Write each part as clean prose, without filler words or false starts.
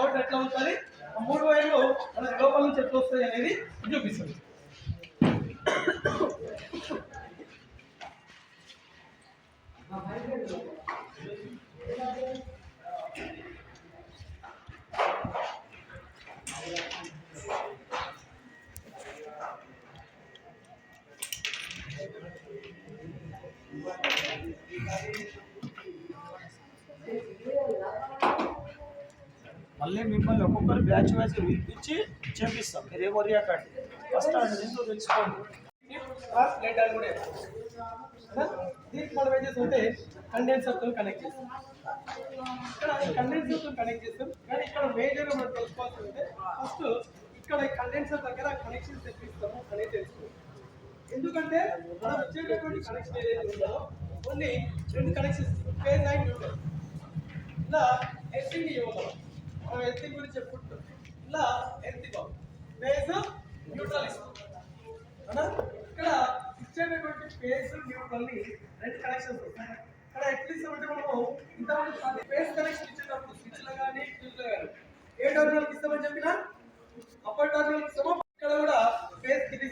Motor ఎట్లా ఉంటుంది, ఆ 3 వైర్లు మనకి లోపల నుంచి ఎట్లా వస్తాయి అనేది చూపిస్తుంది. మళ్ళీ మిమ్మల్ని ఒక్కొక్కరు బ్యాచ్ వైజ్ పిలిపించి చేపిస్తాం. మీరు ఏమో రియాకండి, ఫస్ట్ ఎందుకు తెలుసుకోండి. లేటర్ కూడా దీనికి మనం ఏం చేస్తుంటే కండెన్సర్తో కనెక్ట్ చేస్తాం. ఇక్కడ కండెన్సర్తో కనెక్ట్ చేస్తాం, కానీ ఇక్కడ మేజర్గా మనం తెలుసుకోవాల్సి ఉంటే ఫస్ట్ ఇక్కడ కండెన్సర్ దగ్గర కనెక్షన్ తెప్పిస్తాము అనేది తెలుసుకోవాలి. ఎందుకంటే మనం వచ్చేటటువంటి కనెక్షన్ ఏదైతే ఉందో only 2 connections phase and neutral. ఇలా ఎస్సీని ఇవ్వగలం, మనం ఎర్త్ గురించి చెప్పుకుంటాం. ఇలా ఎర్త్ ఫేజ్ న్యూట్రల్ ఇస్తాం. ఇక్కడ ఇచ్చేటటువంటి ఫేజ్ న్యూట్రల్ ని 2 కనెక్షన్స్ ఉంటాయి. ఇక్కడ ఎట్లా ఇస్తామంటే మనము ఇంతకుముందు ఫేజ్ కనెక్షన్ ఇచ్చేటప్పుడు స్విచ్లో కానీ ఫ్యూజ్లో కానీ ఏ టర్మినల్కి ఇస్తామని చెప్పినా అప్పర్ టర్మినల్కి ఇస్తామో ఇక్కడ కూడా ఫేజ్ కింద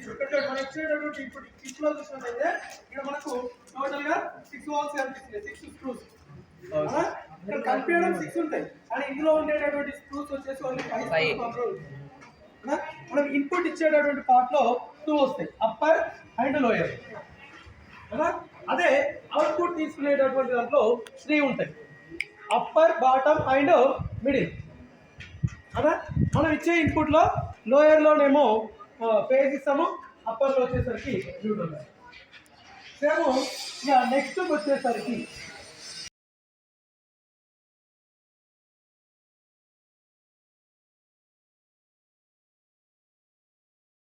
మనం ఇచ్చేటటువంటి ఇప్పుడు కిట్లో చూసినట్లయితే ఇక్కడ మనకు టోటల్ గా 6 వాల్స్ కనిపిస్తుంది, 6 స్క్రూస్. ఇక్కడ కనిపించడం 6 ఉంటాయి, కానీ ఇందులో ఉండేటటువంటి స్క్రూస్ వచ్చేసి ఓన్లీ 5. మనం ఇన్పుట్ ఇచ్చేటటువంటి పార్ట్ లో 2 వస్తాయి, అప్పర్ అండ్ లోయర్ కదా. అదే అవుట్పుట్ తీసుకునేటటువంటి దాంట్లో 3 ఉంటాయి, అప్పర్, బాటమ్ అండ్ మిడిల్ కదా. మనం ఇచ్చే ఇన్పుట్ లో లోయర్ లోనేమో ఫేజ్ ఇస్తాము, అప్పర్ లో వచ్చేసరికి న్యూట్రల్. సేమ్ ఇక నెక్స్ట్ వచ్చేసరికి